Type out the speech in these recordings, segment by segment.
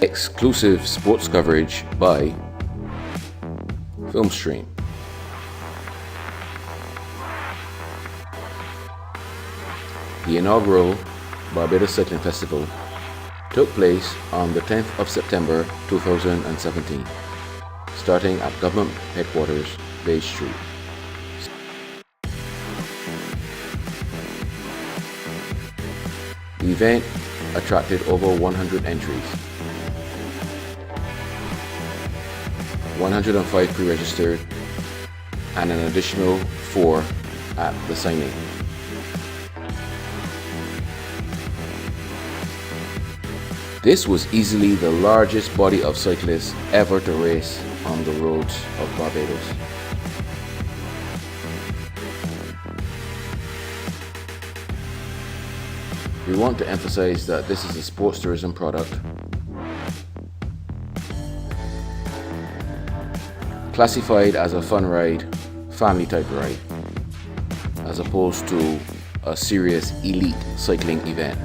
Exclusive sports coverage by Filmstream. The inaugural Barbados Cycling Festival took place on the 10th of September 2017, starting at Government Headquarters, Bay Street. The event attracted over 100 entries. 105 pre-registered and an additional 4 at the signing. This was easily the largest body of cyclists ever to race on the roads of Barbados. We want to emphasize that this is a sports tourism product, classified as a fun ride, family type ride, as opposed to a serious elite cycling event.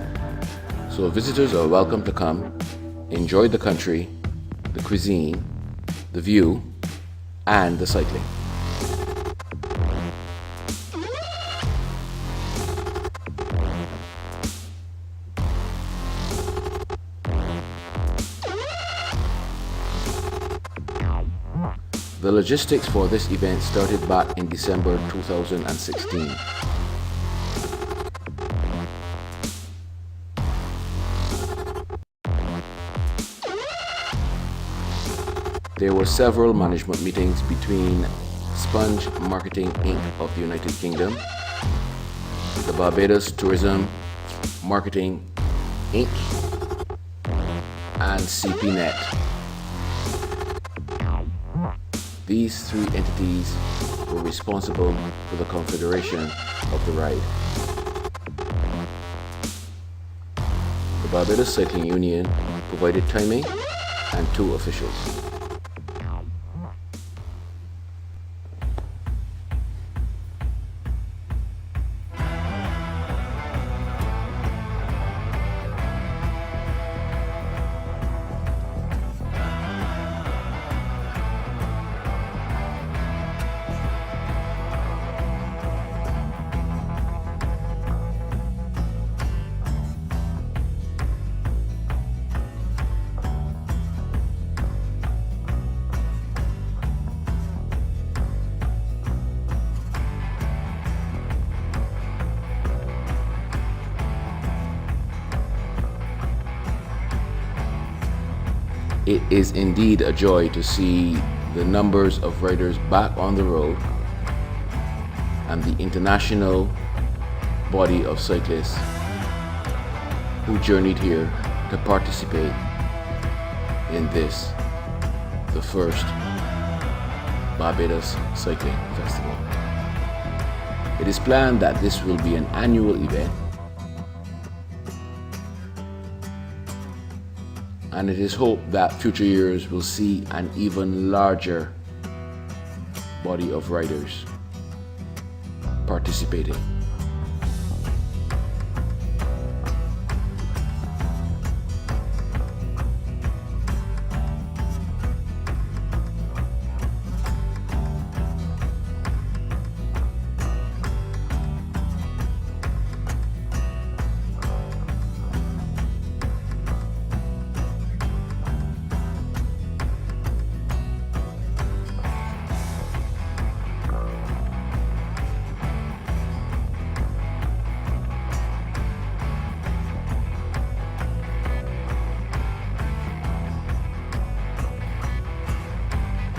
So visitors are welcome to come, enjoy the country, the cuisine, the view, and the cycling. The logistics for this event started back in December 2016. There were several management meetings between Sponge Marketing Inc. of the United Kingdom, the Barbados Tourism Marketing Inc., and CPNet. These three entities were responsible for the configuration of the ride. The Barbados Cycling Union provided timing and 2 officials. It is indeed a joy to see the numbers of riders back on the road and the international body of cyclists who journeyed here to participate in this, the first Barbados Cycling Festival. It is planned that this will be an annual event, and it is hoped that future years will see an even larger body of riders participating.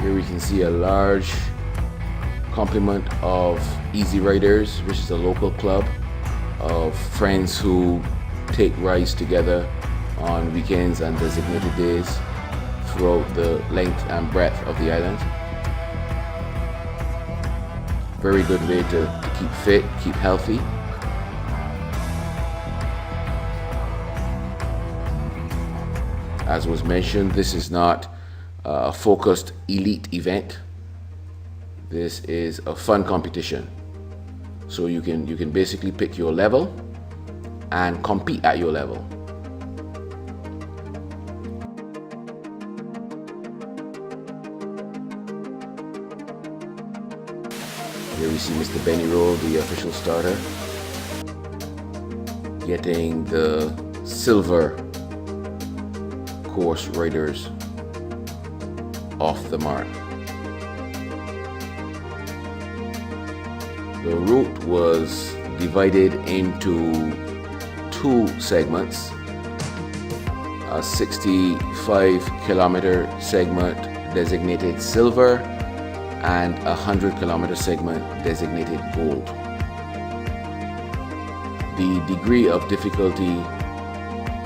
Here we can see a large complement of Easy Riders, which is a local club of friends who take rides together on weekends and designated days throughout the length and breadth of the island. Very good way to keep fit, keep healthy, As was mentioned, this is not a focused elite event. This is a fun competition. So you can basically pick your level and compete at your level. Here we see Mr. Benny Roll, the official starter, getting the silver course riders off the mark. The route was divided into two segments, a 65-kilometer segment designated silver and a 100-kilometer segment designated gold. The degree of difficulty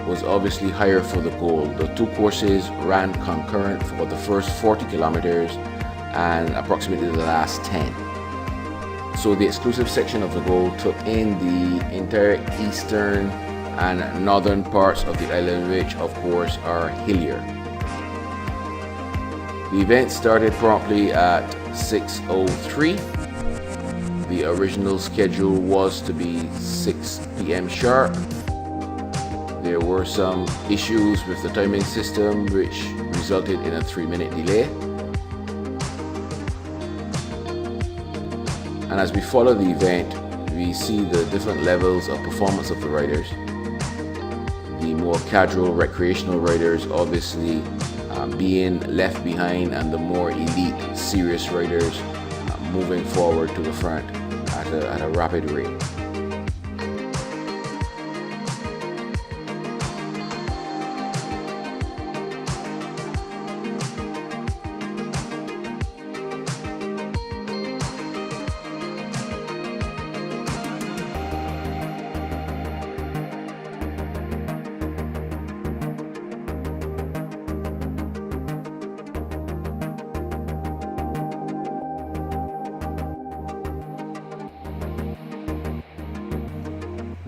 was obviously higher for the gold. The two courses ran concurrent for the first 40 kilometers and approximately the last 10. So the exclusive section of the gold took in the entire eastern and northern parts of the island, which of course are hillier. The event started promptly at 6:03. The original schedule was to be 6 p.m. sharp. There were some issues with the timing system which resulted in a 3-minute delay. And as we follow the event, we see the different levels of performance of the riders. The more casual recreational riders obviously being left behind, and the more elite serious riders moving forward to the front at a rapid rate.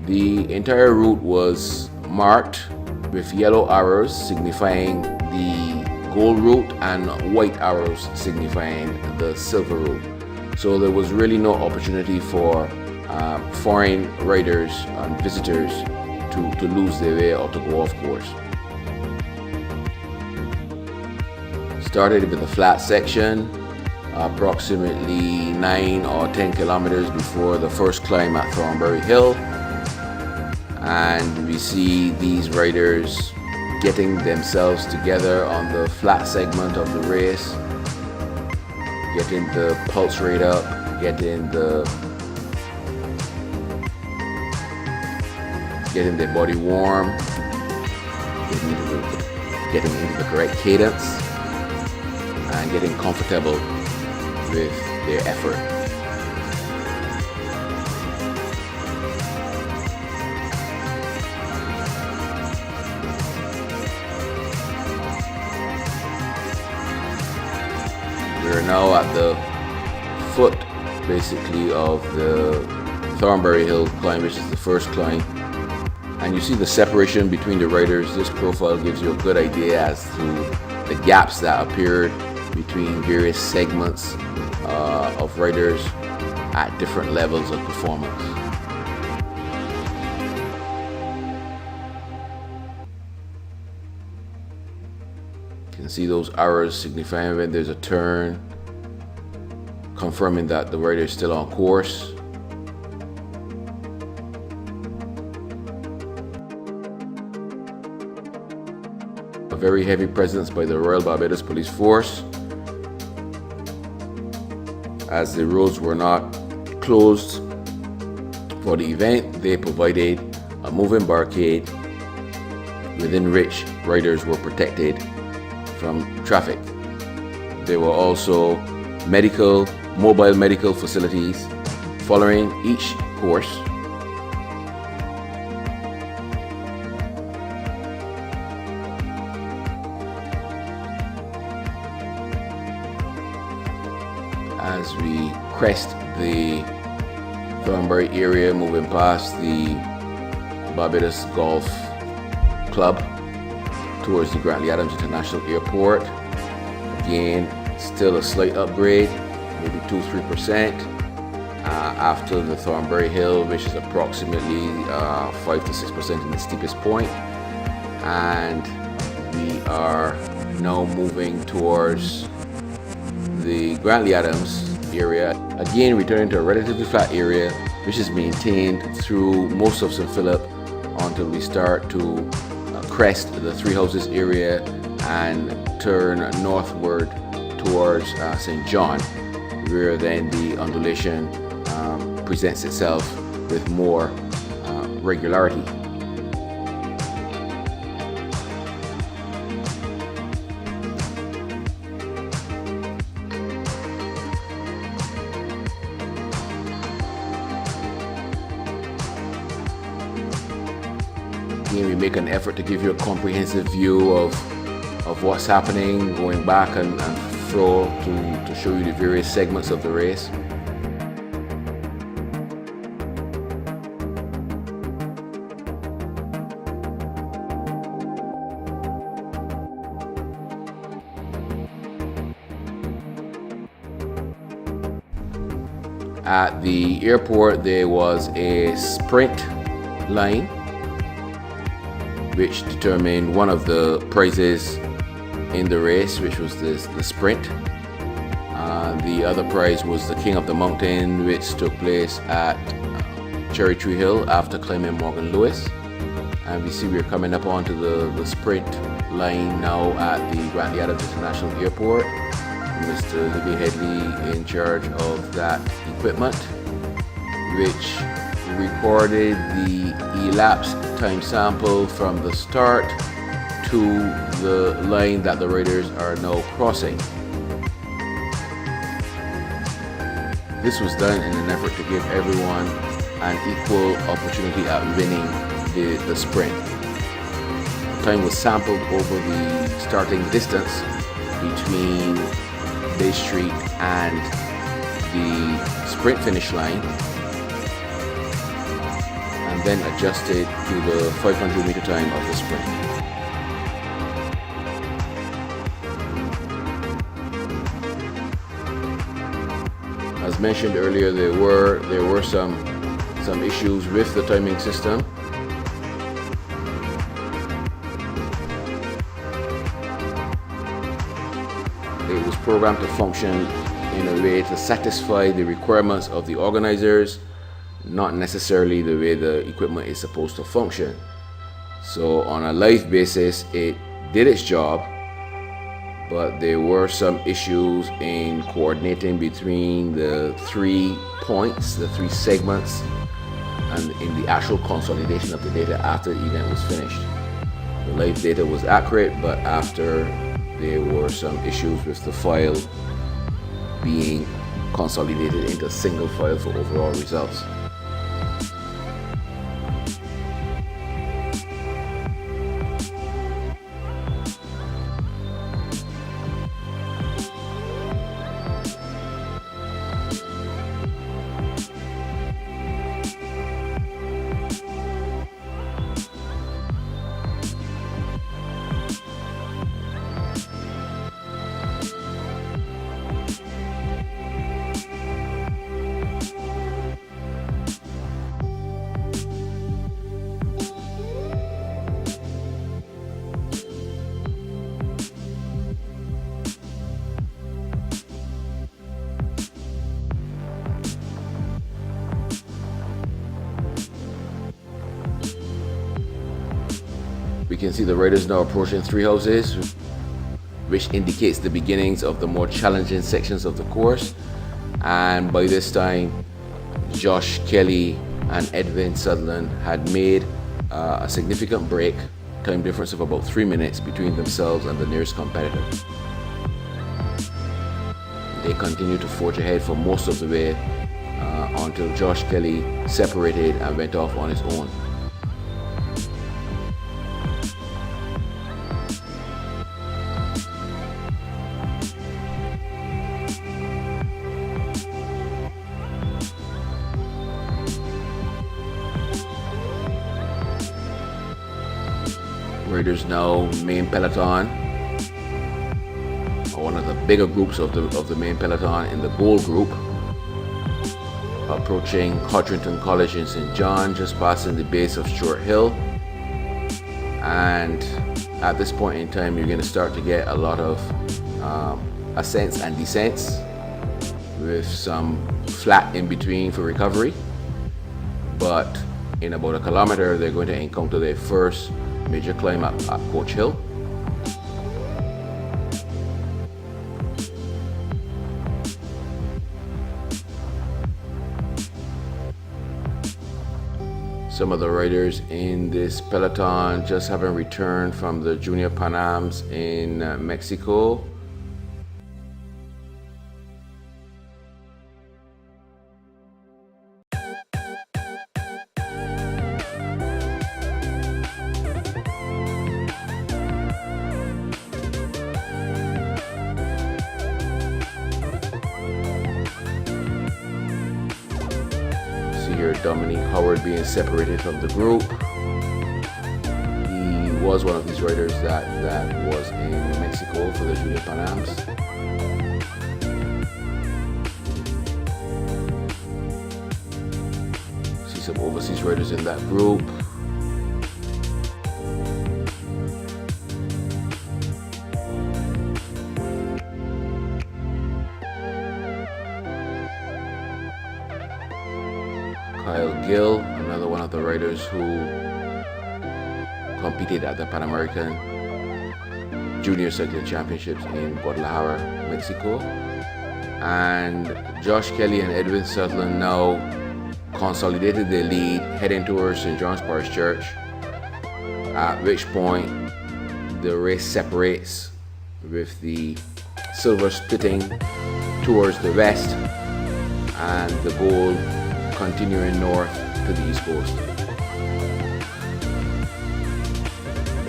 The entire route was marked with yellow arrows signifying the gold route and white arrows signifying the silver route. So there was really no opportunity for foreign riders and visitors to lose their way or to go off course. Started with a flat section, approximately 9 or 10 kilometers before the first climb at Thornbury Hill. And we see these riders getting themselves together on the flat segment of the race, getting the pulse rate up, getting their body warm, getting into the correct cadence, and getting comfortable with their effort. We're now at the foot, basically, of the Thornbury Hill climb, which is the first climb. And you see the separation between the riders. This profile gives you a good idea as to the gaps that appeared between various segments of riders at different levels of performance. You can see those arrows signifying when there's a turn, confirming that the rider is still on course. A very heavy presence by the Royal Barbados Police Force. As the roads were not closed for the event, they provided a moving barricade within which riders were protected from traffic. There were also mobile medical facilities following each course. As we crest the Thornbury area, moving past the Barbados Golf Club towards the Grantley Adams International Airport. Again, still a slight upgrade, maybe 2-3%. After the Thornbury Hill, which is approximately 5 to 6% in the steepest point. And we are now moving towards the Grantley Adams area. Again, returning to a relatively flat area, which is maintained through most of St. Philip until we start to crest the Three Houses area and turn northward towards St. John, where then the undulation presents itself with more regularity. Again, we make an effort to give you a comprehensive view of what's happening, going back and fro to show you the various segments of the race. At the airport, there was a sprint line which determined one of the prizes in the race, which was the sprint. The other prize was the King of the Mountain, which took place at Cherry Tree Hill after climbing Morgan Lewis. And we see we're coming up onto the sprint line now at the Grantley Adams International Airport. Mr. Libby Headley in charge of that equipment, which recorded the elapsed time sample from the start to the line that the riders are now crossing. This was done in an effort to give everyone an equal opportunity at winning the sprint. The time was sampled over the starting distance between Bay Street and the sprint finish line, and then adjusted to the 500 meter time of the sprint. As mentioned earlier, there were some issues with the timing system. It was programmed to function in a way to satisfy the requirements of the organizers, not necessarily the way the equipment is supposed to function. So on a live basis, it did its job, but there were some issues in coordinating between the 3 points, the 3 segments, and in the actual consolidation of the data after the event was finished. The live data was accurate, but after there were some issues with the file being consolidated into a single file for overall results. We can see the riders now approaching Three Houses, which indicates the beginnings of the more challenging sections of the course. And by this time, Josh Kelly and Edwin Sutherland had made a significant break, time difference of about 3 minutes between themselves and the nearest competitor. They continued to forge ahead for most of the way until Josh Kelly separated and went off on his own. riders now, main peloton, or one of the bigger groups of the main peloton in the gold group, approaching Codrington College in St. John, just passing the base of Short Hill. And at this point in time, you're going to start to get a lot of ascents and descents, with some flat in between for recovery. But in about a kilometer, they're going to encounter their first major climb at Coach Hill. Some of the riders in this peloton just haven't returned from the Junior Pan Ams in Mexico. Dominic Howard being separated from the group. He was one of these riders that was in Mexico for the Junior Pan Ams. See some overseas riders in that group. Gill, another one of the riders who competed at the Pan American Junior Cycling Championships in Guadalajara, Mexico. And Josh Kelly and Edwin Sutherland now consolidated their lead, heading towards St. John's Parish Church, at which point the race separates, with the silver splitting towards the west and the gold continuing north to the east coast.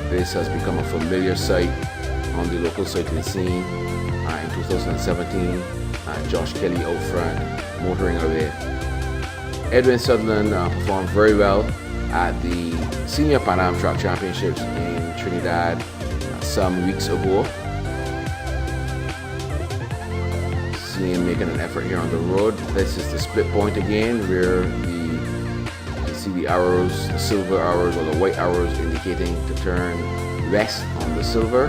This has become a familiar sight on the local cycling scene in 2017, and Josh Kelly out front, motoring away. Edwin Sutherland performed very well at the Senior Pan Am Track Championships in Trinidad some weeks ago. See him making an effort here on the road. This is the split point again, where you see the arrows, the silver arrows or the white arrows indicating to turn west on the silver,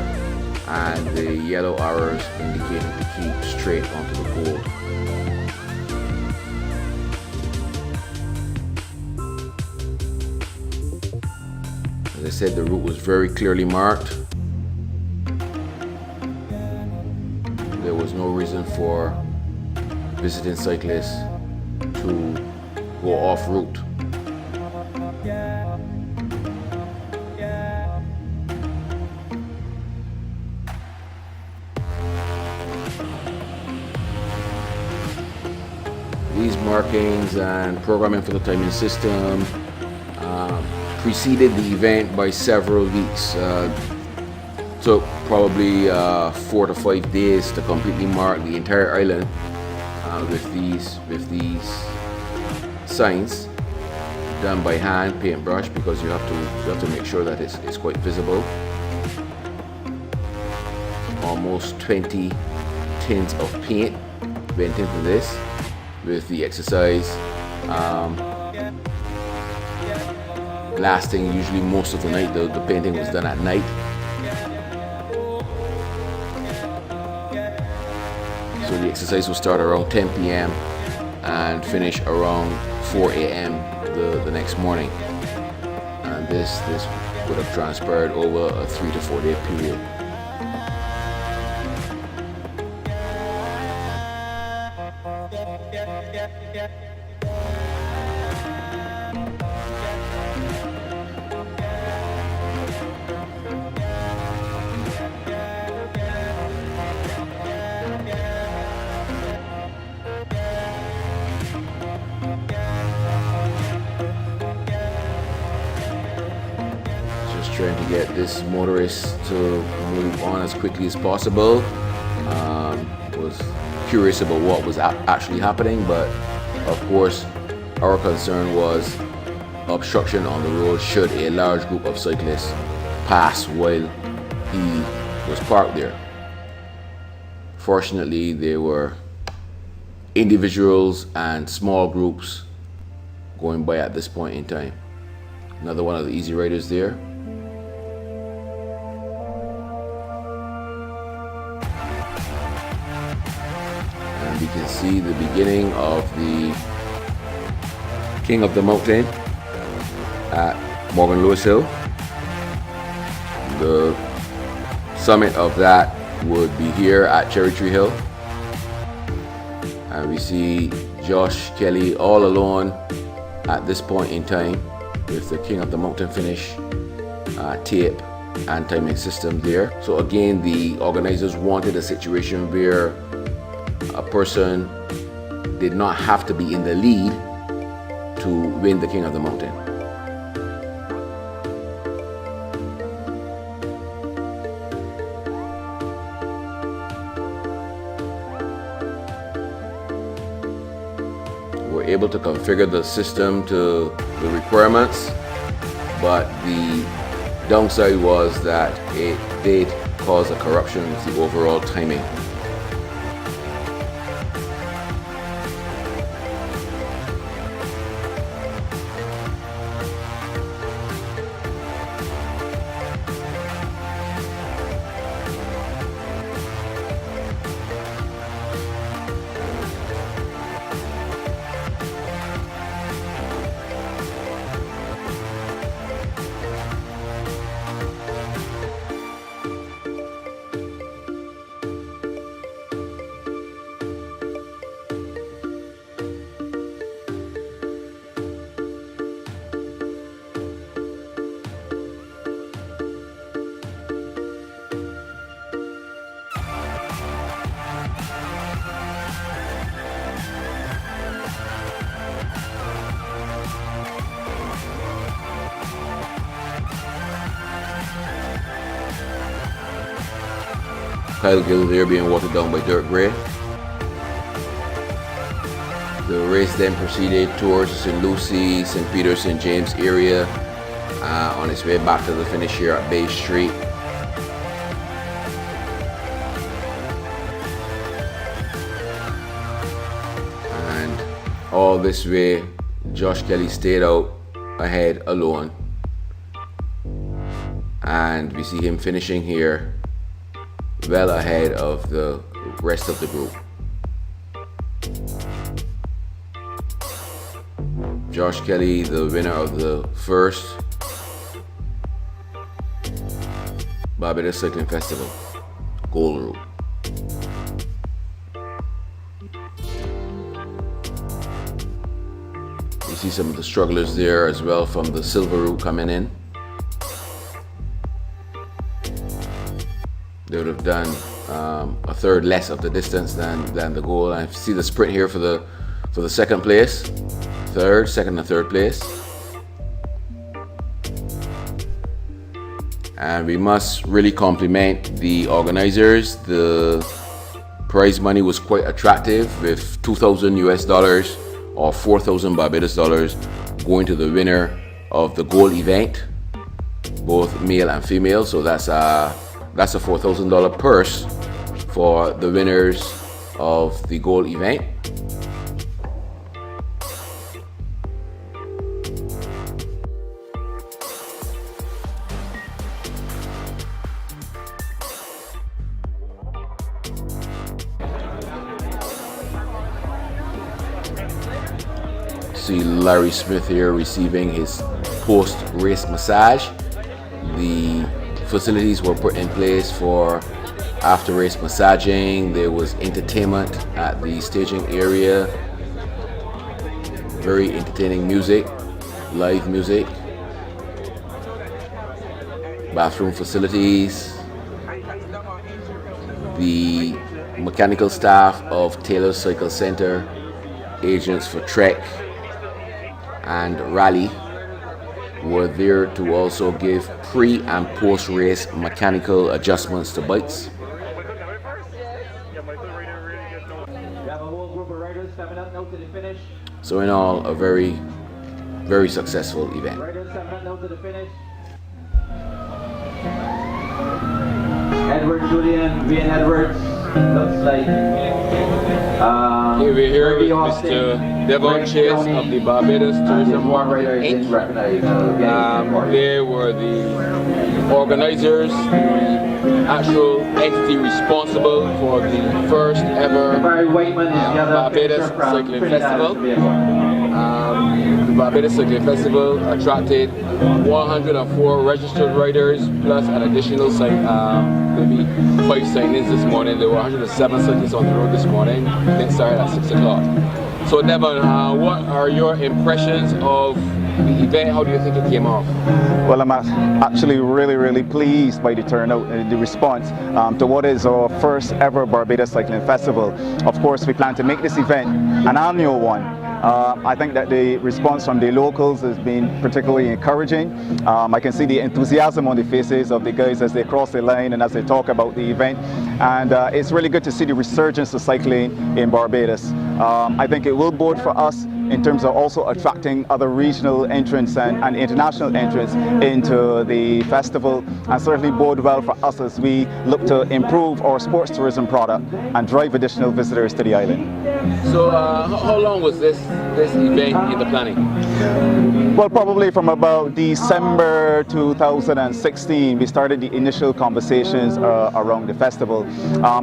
and the yellow arrows indicating to keep straight onto the gold. As I said, the route was very clearly marked. There was no reason for visiting cyclists to go off route. These markings and programming for the timing system preceded the event by several weeks. Took probably 4 to 5 days to completely mark the entire island with these signs, done by hand, paintbrush, because you have to make sure that it's quite visible. Almost 20 tins of paint went into this, with the exercise lasting usually most of the night. The painting was done at night. So the exercise will start around 10 p.m. and finish around 4 a.m. the next morning. And this would have transpired over a 3 to 4 day period. Trying to get this motorist to move on as quickly as possible. Was curious about what was actually happening, but of course our concern was obstruction on the road should a large group of cyclists pass while he was parked there. Fortunately, there were individuals and small groups going by at this point in time. Another one of the easy riders there. And we can see the beginning of the King of the Mountain at Morgan Lewis Hill. The summit of that would be here at Cherry Tree Hill. And we see Josh Kelly all alone at this point in time with the King of the Mountain finish, tape and timing system there. So again, the organizers wanted a situation where a person did not have to be in the lead to win the King of the Mountain. We're able to configure the system to the requirements, but the downside was that it did cause a corruption with the overall timing. Kyle Gill there being watered down by Dirk Gray. The race then proceeded towards the St. Lucie, St. Peter, St. James area on its way back to the finish here at Bay Street. And all this way, Josh Kelly stayed out ahead alone. And we see him finishing here well ahead of the rest of the group. Josh Kelly, the winner of the first Barbados Cycling Festival Gold Route. You see some of the strugglers there as well from the silver route coming in. They would have done a third less of the distance than the goal. I see the sprint here for the second place, second and third place. And we must really compliment the organizers. The prize money was quite attractive, with $2,000 US or 4,000 Barbados dollars going to the winner of the gold event, both male and female. So that's a $4,000 purse for the winners of the gold event. See Larry Smith here receiving his post-race massage. The facilities were put in place for after-race massaging. There was entertainment at the staging area. Very entertaining music, live music. Bathroom facilities. The mechanical staff of Taylor Cycle Center, agents for Trek and Rally, were there to also give pre and post race mechanical adjustments to bikes. So in all, a very successful event. Edward Julian, Wayne Edwards. Looks like here we're here with Mr. Devon Chase of the Barbados Tourism Inc. There were the organizers, the actual entity responsible for the first ever Barbados Cycling Festival. The Barbados Cycling Festival attracted 104 registered riders plus an additional maybe 5 signings this morning. There were 107 cyclists on the road this morning. It started at 6 o'clock. So Devon, what are your impressions of the event? How do you think it came off? Well, I'm actually really pleased by the turnout and the response to what is our first ever Barbados Cycling Festival. Of course, we plan to make this event an annual one. I think that the response from the locals has been particularly encouraging. I can see the enthusiasm on the faces of the guys as they cross the line and as they talk about the event. And it's really good to see the resurgence of cycling in Barbados. I think it will bode for us in terms of also attracting other regional entrants and international entrants into the festival, and certainly bode well for us as we look to improve our sports tourism product and drive additional visitors to the island. So how long was this event in the planning? Well, probably from about December 2016, we started the initial conversations around the festival.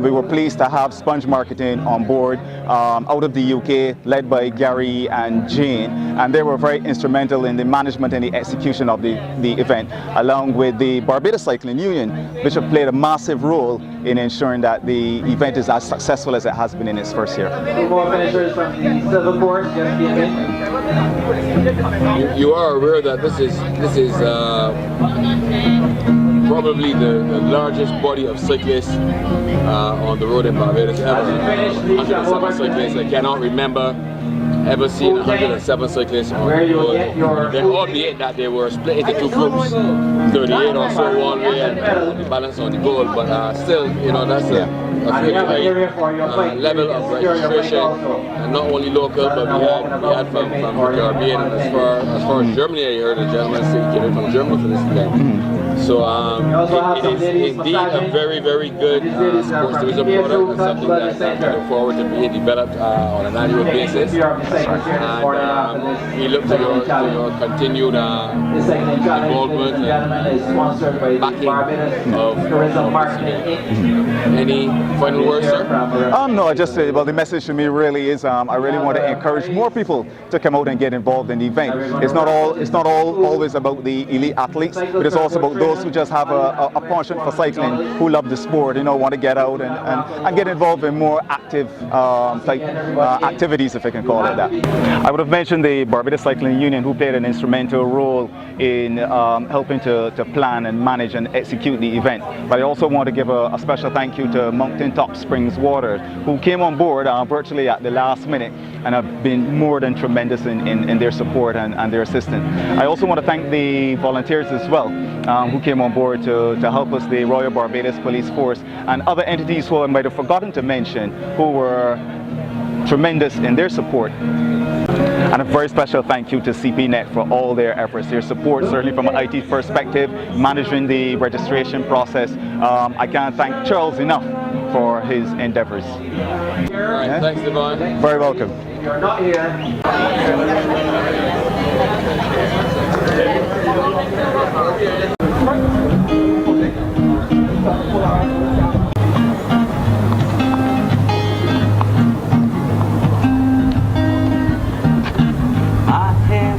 We were pleased to have Sponge Marketing on board out of the UK, led by Gary and Jane, and they were very instrumental in the management and the execution of the event, along with the Barbados Cycling Union, which have played a massive role in ensuring that the event is as successful as it has been in its first year. More finishers from the silver course just came in. You are aware that this is probably the largest body of cyclists on the road in Barbados ever. 107 cyclists. I cannot remember ever seen 107 cyclists on the road. Albeit that they were split into 2 groups, 38 or so one way and the balance on the goal, but still, you know, that's a fairly high level of registration, and not only local, but we had from the Caribbean, and as far as Germany, I heard a gentleman say he came in from Germany for this event. So it is indeed a very good sports tourism product, and something that we look forward to being developed on an annual basis. And we look to your continued involvement and backing of this event. Any final words, sir? No, I just well, the message to me really is I really want to encourage more people to come out and get involved in the event. It's not always about the elite athletes, but it's also about those who just have a penchant for cycling, who love the sport, you know, want to get out and get involved in more active activities, if I can call it that. I would have mentioned the Barbados Cycling Union, who played an instrumental role in helping to plan and manage and execute the event. But I also want to give a special thank you to Mountain Top Springs Water, who came on board virtually at the last minute and have been more than tremendous in their support and their assistance. I also want to thank the volunteers as well, who came on board to help us, the Royal Barbados Police Force and other entities who I might have forgotten to mention, who were tremendous in their support. And a very special thank you to CPNet for all their efforts, their support, certainly from an IT perspective, managing the registration process. I can't thank Charles enough for his endeavors. All right, thanks, Devon. Very welcome. If you're not here,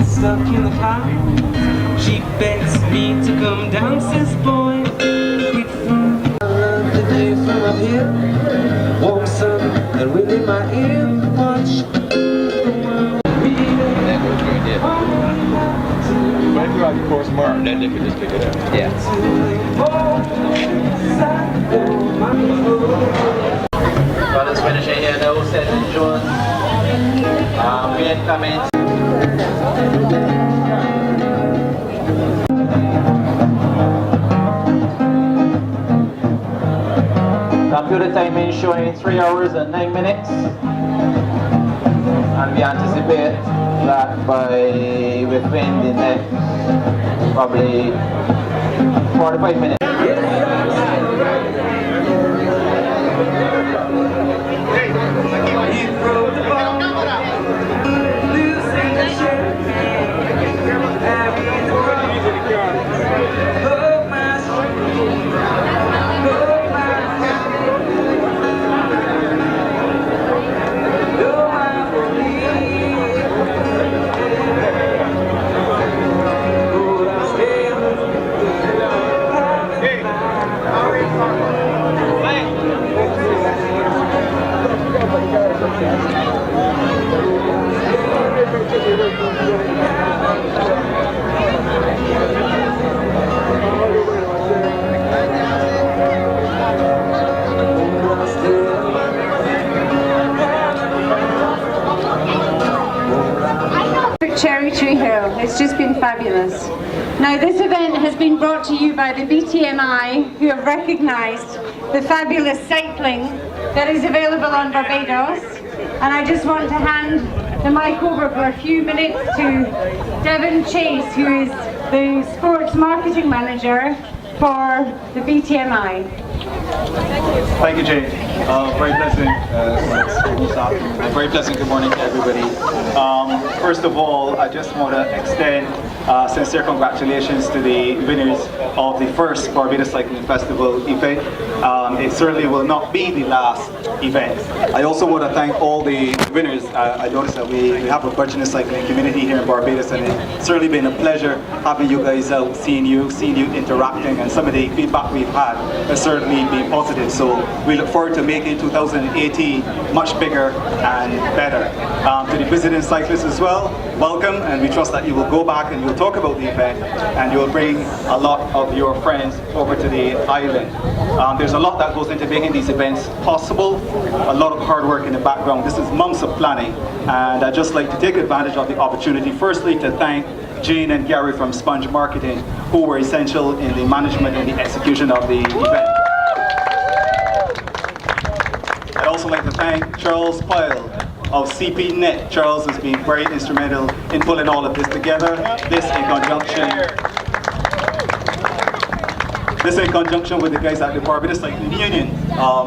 stuck in the car. She begs me to come down, says boy. I love the day from up here. Warm sun and wind in my ear. Watch the world. If you're on the course mark, then they can just pick it up. Yeah. brothers finishing here now, Seth and John. We had comments. Computer timing showing 3 hours and 9 minutes, and we anticipate that within the next probably 45 minutes. It's just been fabulous. Now this event has been brought to you by the BTMI, who have recognised the fabulous cycling that is available on Barbados. And I just want to hand the mic over for a few minutes to Devon Chase, who is the sports marketing manager for the BTMI. Thank you, Jane. Very pleasant. Very pleasant. Good morning to everybody. First of all, I just want to extend sincere congratulations to the winners of the first Barbados Cycling Festival event. It certainly will not be the last event. I also want to thank all the winners. I noticed that we have a Virginia cycling community here in Barbados, and it's certainly been a pleasure having you guys out, seeing you interacting, and some of the feedback we've had has certainly been positive. So we look forward to making 2018 much bigger and better. To the visiting cyclists as well, welcome, and we trust that you will go back and you'll talk about the event, and you'll bring a lot of your friends over to the island. There's a lot that goes into making these events possible, a lot of hard work in the background. This is months of planning, and I'd just like to take advantage of the opportunity, firstly to thank Jane and Gary from Sponge Marketing, who were essential in the management and the execution of the event. I'd also like to thank Charles Pyle of CPNet. Charles has been very instrumental in pulling all of this together. This in conjunction with the guys at the Barbados Cycling Union.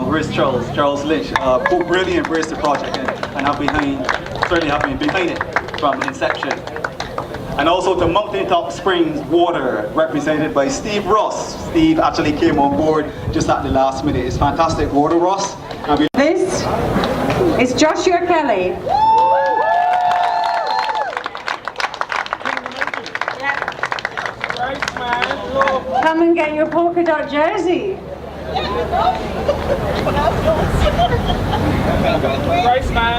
Where's Charles? Charles Lynch, who really embraced the project and certainly have been behind it from inception. And also to Mountaintop Springs Water, represented by Steve Ross. Steve actually came on board just at the last minute. It's fantastic water, Ross. This is Joshua Kelly. Come and get your polka dot jersey.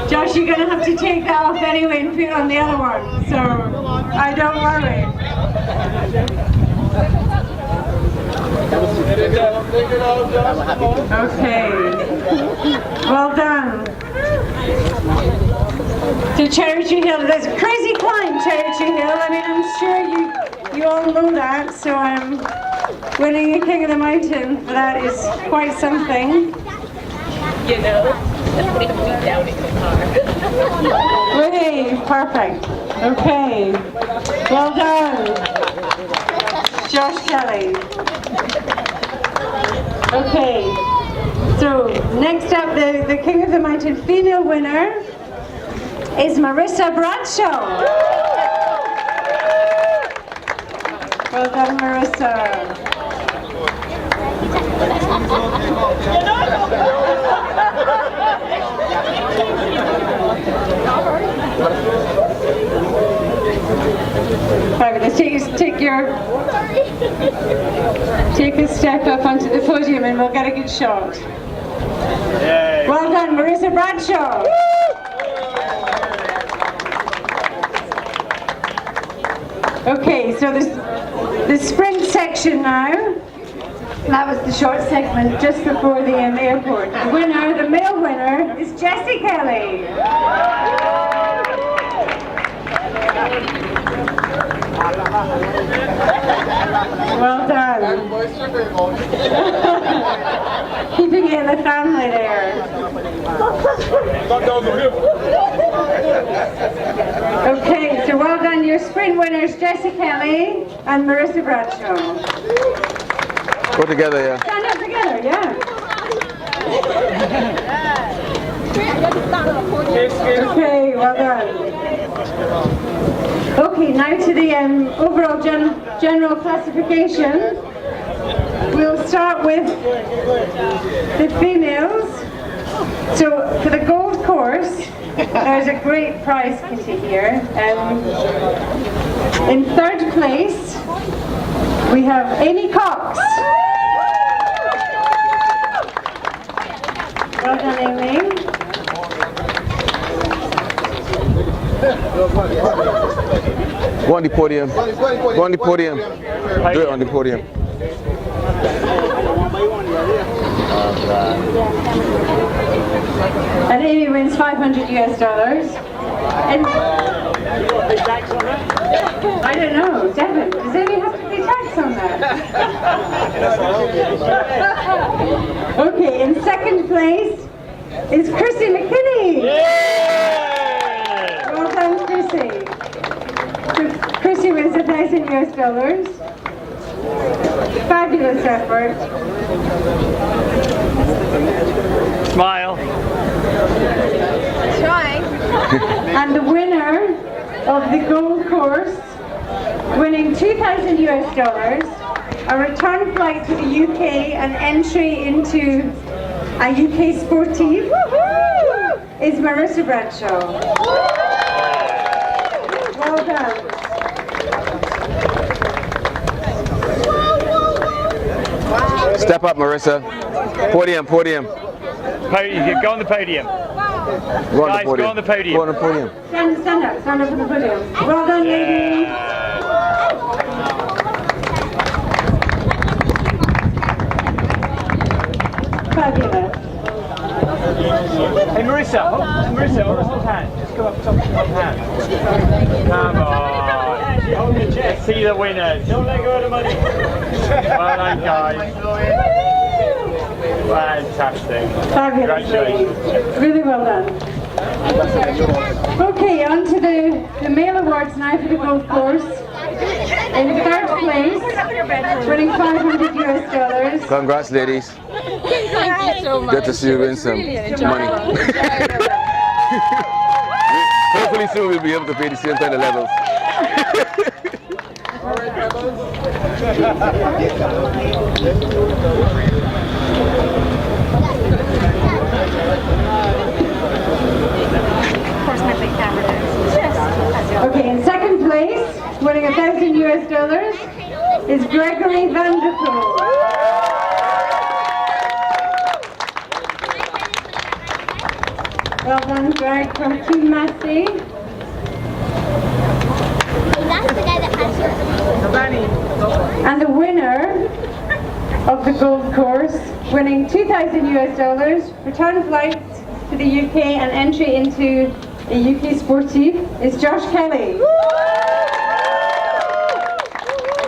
Josh, you're going to have to take that off anyway and put it on the other one, so I don't worry. Okay, well done. To Cherokee Hill, there's a crazy climb, Cherokee Hill. I mean, I'm sure you all know that, so winning a King of the Mountain, that is quite something. You know, we down in the car. Hey, perfect. Okay, well done, Josh Kelly. Okay, so next up, the King of the Mountain female winner is Marissa Bradshaw. Well done, Marissa. Fabulous. Take a step up onto the podium and we'll get a good shot. Yay. Well done, Marissa Bradshaw. Okay, so the sprint section now. That was the short segment just before the airport. The winner, the male winner, is Jessie Kelly. Well done. Keeping it in the family there. Okay, so well done. Your sprint winners, Jessie Kelly and Marissa Bradshaw. Go together, yeah. Stand up together, yeah. Okay, well done. Okay, now to the overall general classification. We'll start with the females. So for the gold course, there's a great prize kitty here. In third place, we have Amy Cox. Well done, Amy. Go on the podium. Go on the podium. Do it on the podium. And Amy wins $500 US. And I don't know, Devon, does anybody have to pay tax on that? Okay, in second place is Chrissy McKinney. Well done, Chrissy. Chrissy wins $1,000 US. Fabulous effort. Smile. Trying. And the winner of the gold course, winning $2,000 US, a return flight to the UK and entry into a UK sportive, is Marissa Bradshaw. Well done. Step up, Marissa. Podium. You go on the podium. Go on Guys, the podium. go on the podium. Go on the podium. Stand up on the podium. Well done, ladies. Fabulous. Hey Marissa, hold hand. Just go up top of one hand. Come on. See the winners. Don't let go of the money. Well done, guys. Fantastic. Fabulous, ladies. Really well done. Okay, on to the male awards now for the golf course. In third place, winning $500 US. Congrats, ladies. Thank you so much. Good to see you win some money. Hopefully soon we'll be able to pay the same kind of levels. Okay, in second place, winning $1,000 US, is Gregory Vanderpool. Well done, Greg, from Team Massey. That's the guy that has And the winner of the gold course, winning $2,000 US, return flights to the UK and entry into a UK sportive, is Josh Kelly.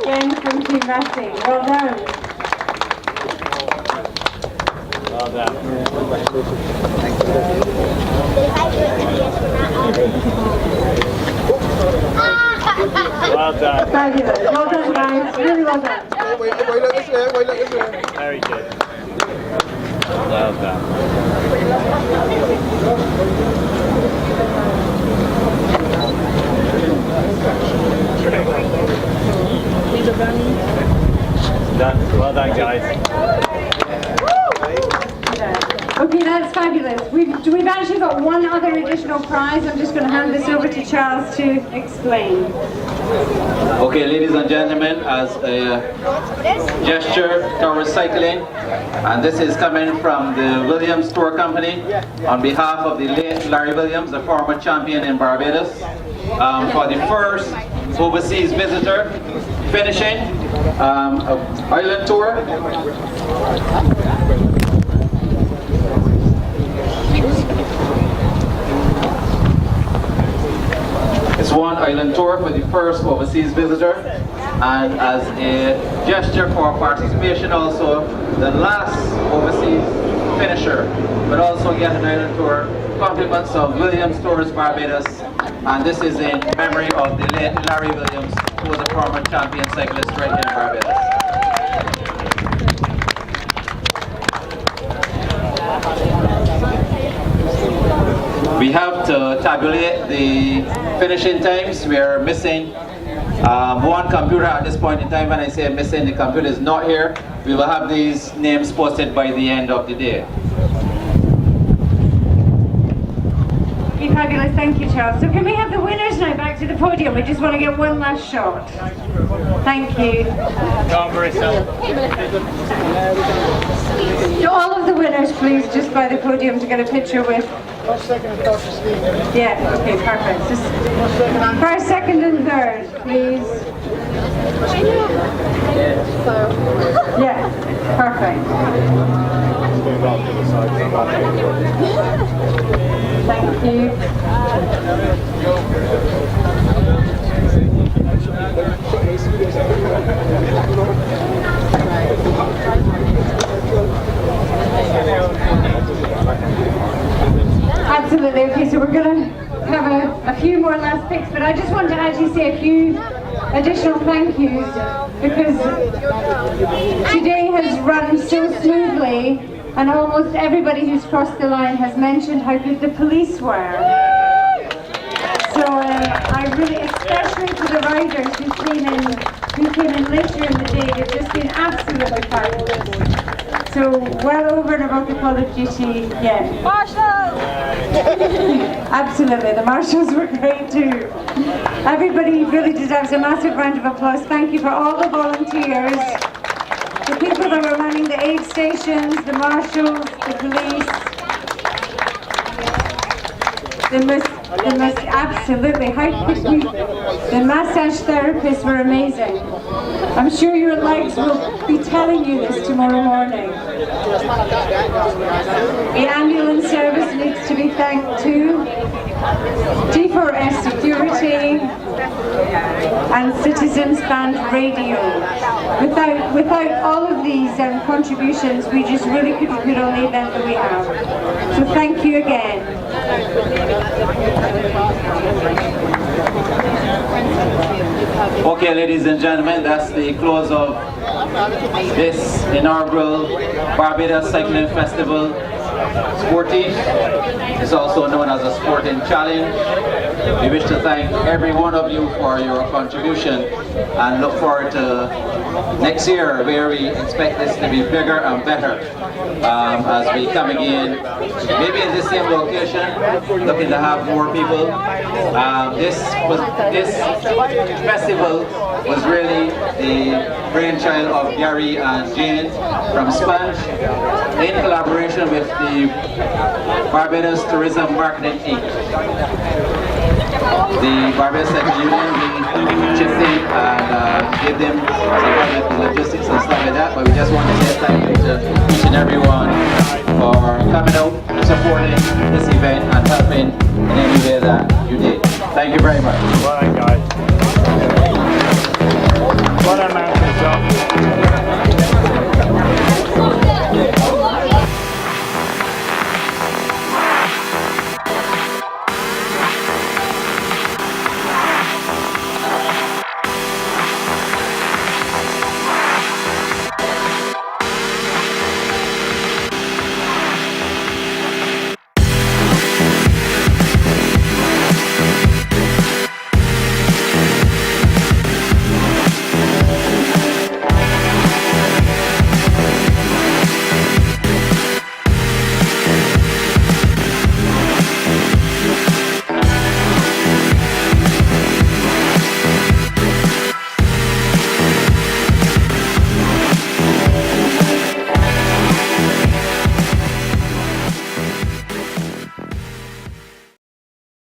Again from Team Massey. Well done. Well done. Well done. Fabulous. Well done, guys. Really well done. Very good. Well done. Done. Well done, guys. Okay, that's fabulous. We've actually got one other additional prize. I'm just going to hand this over to Charles to explain. Okay, ladies and gentlemen, as a gesture towards cycling, and this is coming from the Williams Tour Company on behalf of the late Larry Williams, the former champion in Barbados, for the first overseas visitor finishing island tour. It's one island tour for the first overseas visitor, and as a gesture for participation also, the last overseas finisher but also get an island tour. Compliments of Williams Tours Barbados, and this is in memory of the late Larry Williams, who was a former champion cyclist right here in Barbados. We have to tabulate the finishing times. We are missing one computer at this point in time. When I say missing, the computer is not here. We will have these names posted by the end of the day. Okay, fabulous. Thank you, Charles. So can we have the winners now back to the podium? We just want to get one last shot. Thank you. Go on, Marissa. So all of the winners, please, just by the podium to get a picture with. Yeah, okay, perfect. Just first, second, and third, please. Yeah, perfect. Thank you. Absolutely. Okay, so we're going to have a few more last picks, but I just want to actually say a few additional thank yous because today has run so smoothly and almost everybody who's crossed the line has mentioned how good the police were. So I really, especially to the riders who came in later in the day, they've just been absolutely fabulous. So well over and above the Call of Duty, yeah. Marshals! Absolutely, the marshals were great too. Everybody really deserves a massive round of applause. Thank you for all the volunteers, the people that were running the aid stations, the marshals, the police, absolutely, how could we, the massage therapists were amazing. I'm sure your legs will be telling you this tomorrow morning. The ambulance service needs to be thanked too. G4S Security and Citizens Band Radio. Without all of these contributions, we just really couldn't put on the event that we have. So thank you again. Okay, ladies and gentlemen, that's the close of this inaugural Barbados Cycling Festival. Sporty is also known as a sporting challenge. We wish to thank every one of you for your contribution and look forward to next year where we expect this to be bigger and better as we come again, maybe in the same location, looking to have more people. This festival was really the brainchild of Gary and Jane from Sponge in collaboration with the Barbados Tourism Marketing Inc. The Barbados Cycling Union, we chipped in and gave them some logistics and stuff like that, but we just want to say thank you to each and everyone for coming out, supporting this event and helping in any way that you did. Thank you very much. Well done, guys. Well done, man.